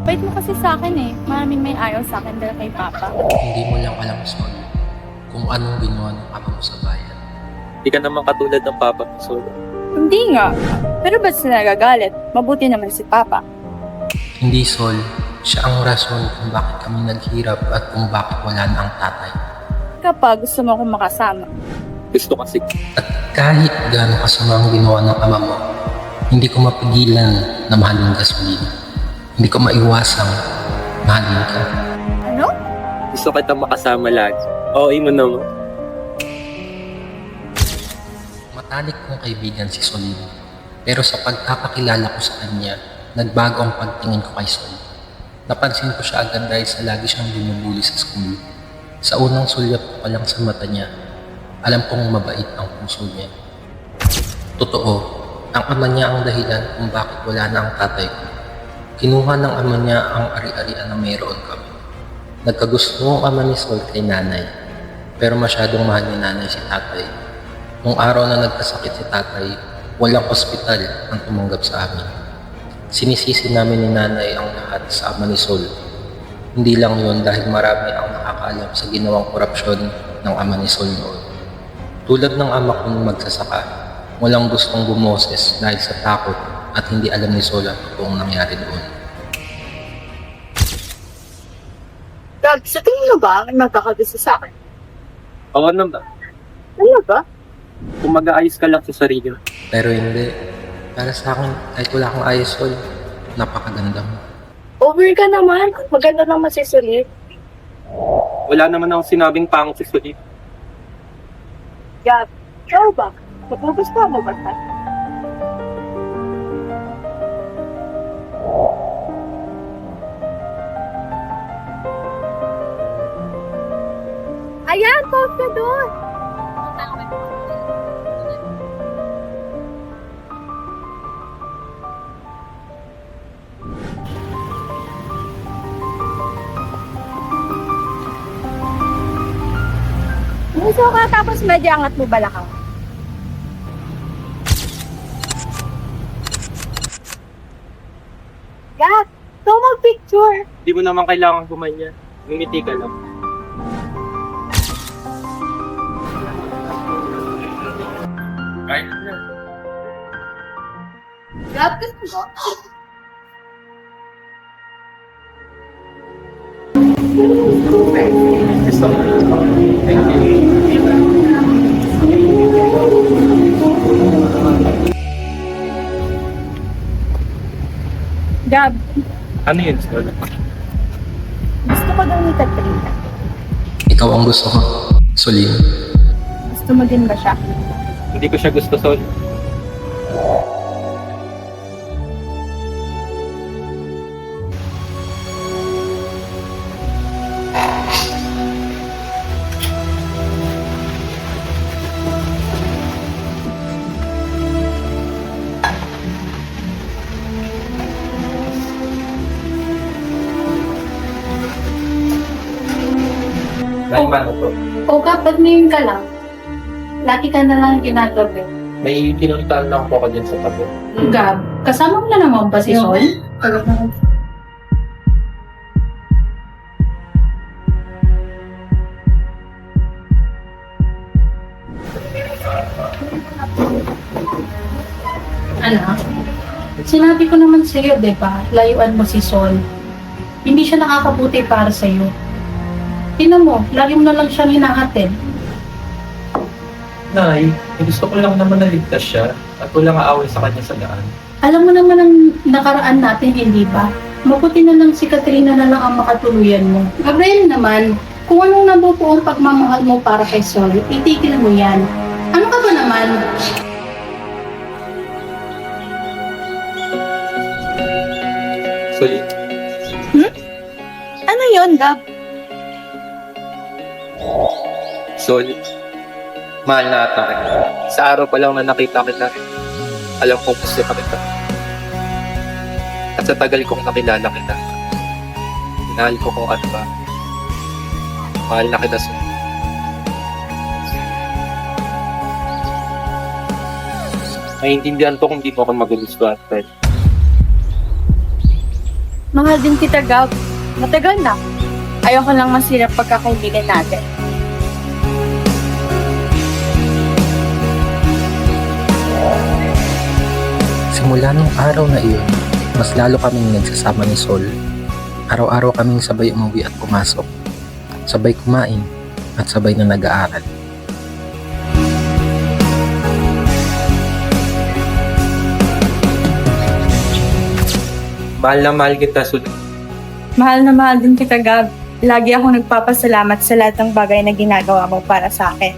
Bait mo kasi sa akin eh. Maraming may ayaw sa akin dahil kay Papa. Hindi mo lang alam, Sol, kung anong ginawa ng ama mo sa bayan. Hindi ka naman katulad ng papa mo, Sol. Hindi nga. Pero ba't sila nagagalit? Mabuti naman si Papa. Hindi, Sol. Siya ang rason kung bakit kami naghirap at kung bakit wala na ang tatay. Kapag gusto mo akong makasama. Gusto kasi. At kahit gaano kasama ang ginawa ng ama mo, hindi ko mapigilan na mahalin ka, Solina. Hindi ko maiwasang mahalin ka. Ano? Gusto kitang makasama lagi. Okay mo naman. Matalik kong kaibigan si Solina. Pero sa pagkakakilala ko sa kanya, nagbago ang pagtingin ko kay Sol. Napansin ko siya agad dahil sa lagi siyang binubuli sa school. Sa unang sulyap ko pa lang sa mata niya, alam kong mabait ang puso niya. Totoo, ang ama niya ang dahilan kung bakit wala na ang tatay ko. Kinuha ng ama niya ang ari-arian na mayroon kami. Nagkagusto ang ama ni Sol kay nanay, pero masyadong mahal ni nanay si tatay. Nung araw na nagkasakit si tatay, walang ospital ang tumanggap sa amin. Sinisisi namin ni nanay ang lahat sa ama ni Sol. Hindi lang yun dahil marami ang nakakaalam sa ginawang korupsyon ng ama ni Sol noon. Tulad ng ama kong magsasaka, walang gustong bumoses dahil sa takot at hindi alam ni Sol ang totoong nangyari doon. Gab, sa tingin mo ba may magkakagusto sa akin? Oo naman. Ano ba? Kung mag-aayos ka lang sa sarili mo. Pero hindi. Para sa akin, kahit wala kang ayos, Sol, napakaganda mo. Over ka naman. Maganda lang masisulit. Wala naman akong sinabing pangit si Solid. Gab, ikaw ba? Magugustuhan mo ba? Ayan, post ka doon. Gusto ka tapos medyo angat mo balakaw. Gab, ito mag-picture. Hindi mo naman kailangan gumanyan. Ngumiti ka lang. Kahit na. Gab, gusto mo? Gusto mo. Thank you. Gab, Ano yun, Sol? gusto ko daw ni Katrina. Ikaw ang gusto ko, Solina. Gusto mo din ba siya? Hindi ko siya gusto, Sol. Dahil paano to? O kapag ngayon ka lang, lagi ka na lang ginagabi. May pinuntahan lang po ako dyan sa tabi. Gab, kasama mo na naman ba si Sol? Anak, sinabi ko naman sa'yo, di ba? Layuan mo si Sol. Hindi siya nakakabuti para sa'yo. Tingnan mo, lagi mo na lang siyang hinahatid. Nay, gusto ko lang naman naligtas siya at walang aaway sa kanya sa daan. Alam mo naman ang nakaraan natin, hindi ba? Mabuti na lang si Katrina na lang ang makatuluyan mo. Gabriel naman, kung anong nabubuong pagmamahal mo para kay Sol, itigil mo yan. Ano ka ba naman? Solid. Ano yon, Gab? Solid. Mahal na ata kita. Sa araw pa lang na nakita kita, alam kong gusto ka kita. At sa tagal kong nakilala kita, minahal ko kung ano ba. Mahal na kita, Solid. Naiintindihan ko kung di mo ako magugustuhan, Fred. Mahal din kita, Gab. Matagal na. Ayoko lang masira pagkakaibigan natin. Simula nung araw na iyon, mas lalo kaming nagsasama ni Sol. Araw-araw kaming sabay umuwi at pumasok, sabay kumain at sabay na nag-aaral. Mahal na mahal kita, Sol. Mahal na mahal din kita, Gab. Lagi ako nagpapasalamat sa lahat ng bagay na ginagawa mo para sa akin.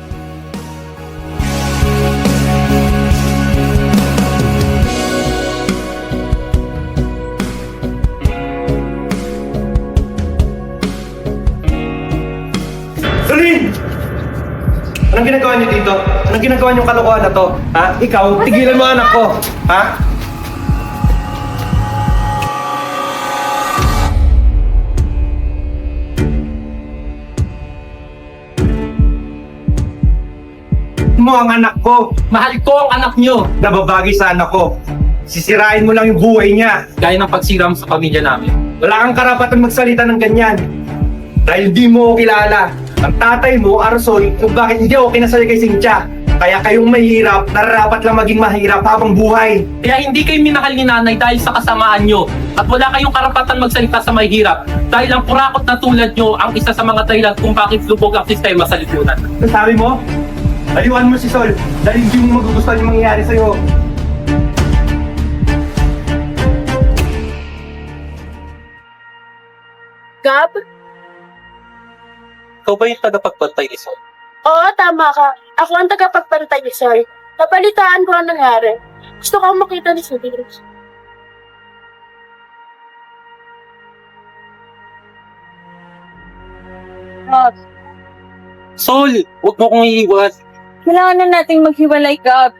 Solin! Anong ginagawa niyo dito? Anong ginagawa niyong kalokohan na to? Ha? Ikaw, tigilan mo anak ko. Ha? Mo ang anak ko. Mahal ko ang anak niyo. Nababagi sa anak ko. Sisirain mo lang yung buhay niya. Gaya ng pagsira mo sa pamilya namin. Wala kang karapatan magsalita ng ganyan. Dahil di mo ako kilala. Ang tatay mo, Arsoy, kung bakit hindi ako kinasal kay Cynthia. Kaya kayong mahirap, nararapat lang maging mahirap habang buhay. Kaya hindi kayo minahal ni nanay dahil sa kasamaan nyo. At wala kayong karapatan magsalita sa mahirap. Dahil ang kurakot na tulad nyo ang isa sa mga dahilan kung bakit lubog ang sistema sa lipunan. Ang sabi mo? Aliwan mo si Sol dahil hindi mo magugustuhan yung mangyayari sa'yo. Gab? Ikaw ba yung tagapagpantay ni Sol? Oo, tama ka. Ako ang tagapagpantay ni Sol. Napalitaan ko ang nangyari. Gusto kong makita ni Sol. Gab, Sol! Huwag mo kong iiwan. kailangan na nating maghiwalay, Gab.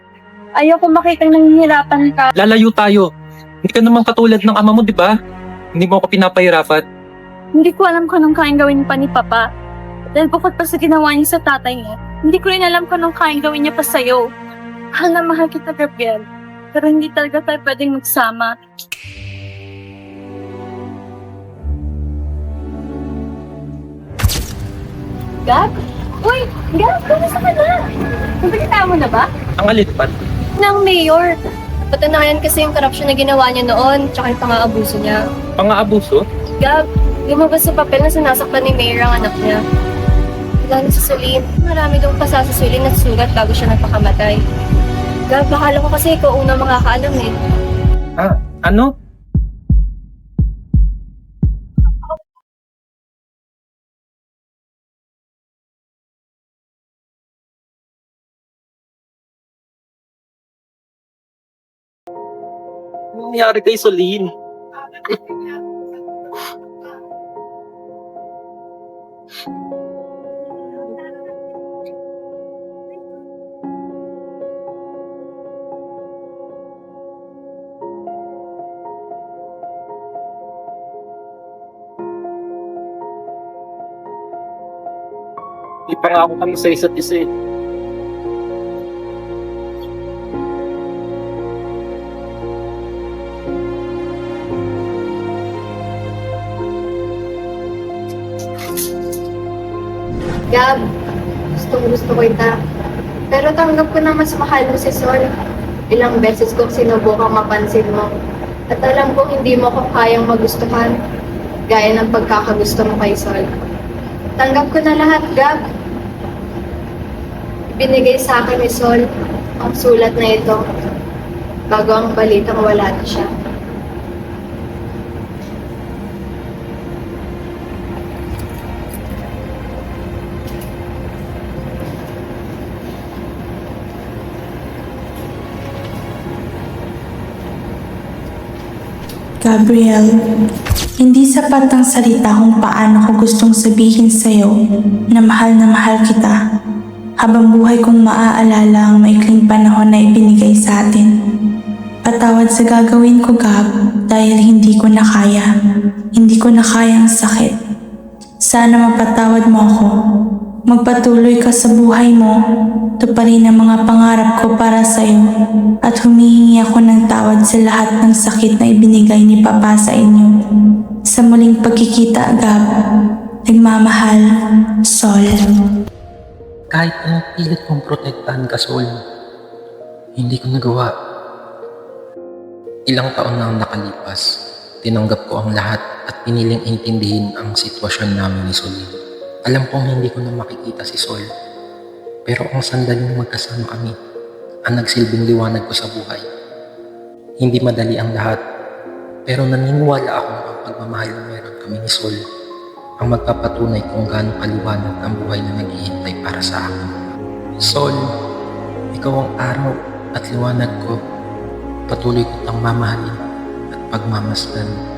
Ayoko makitang nanghihirapan ka. Lalayo tayo. Hindi ka naman katulad ng ama mo, di ba? Hindi mo ako pinapahirapan. Hindi ko alam kung anong kayang gawin pa ni Papa. Dahil bukod pa sa ginawa niya sa tatay niya, hindi ko rin alam kung anong kayang gawin niya pa sa'yo. Mahal na mahal kita, Gabriel. Pero hindi talaga tayo pwedeng magsama. Gab? Uy! Gab, kumusta ka na? Nabalitaan mo na ba? Ang alipad. Ng mayor. Patunayan kasi yung korupsyon na ginawa niya noon, tsaka yung pang-aabuso niya. Pang-aabuso? Gab, lumabas sa papel na sinasaktan ni Mayor ang anak niya. Lalo sa Celine, marami daw pasasasulin at sugat bago siya nagpakamatay. Gab, bakala ko kasi ikaw unang makakaalam eh. Ah, ano? Ano nangyari kay Solin? Ipangako kami sa isa't isa eh. Gab, gusto ko ita. Pero tanggap ko na mas mahal mo si Sol. Ilang beses kong sinubukang mapansin mo. At alam kong hindi mo ko kayang magustuhan. Gaya ng pagkakagusto mo kay Sol. Tanggap ko na lahat, Gab. Binigay sa akin ni Sol ang sulat na ito bago ang balitang wala na siya. Gabriel, hindi sapat ang salita kung paano ko gustong sabihin sa'yo na mahal kita habang buhay kong maaalala ang maikling panahon na ibinigay sa atin. Patawad sa gagawin ko, Gab, dahil hindi ko na kaya. Hindi ko na kaya ang sakit. Sana mapatawad mo ako. magpatuloy ka sa buhay mo, tuparin ang mga pangarap ko para sa'yo, at humihingi ako ng tawad sa lahat ng sakit na ibinigay ni Papa sa inyo. Sa muling pagkikita, Gab. Nagmamahal, Sol. Kahit anong pilit kong protektahan ka, Sol, hindi ko nagawa. Ilang taon na ang nakalipas, tinanggap ko ang lahat at piniling intindihin ang sitwasyon namin ni Solid. Alam kong hindi ko na makikita si Sol, pero ang sandaling magkasama kami ang nagsilbing liwanag ko sa buhay. Hindi madali ang lahat, pero naniniwala ako na ang pagmamahal na meron kami ni Sol ang magpapatunay kung gaano kaliwanag ang buhay na naghihintay para sa akin. Sol, ikaw ang araw at liwanag ko. Patuloy ko tang mamahalin at pagmamasdan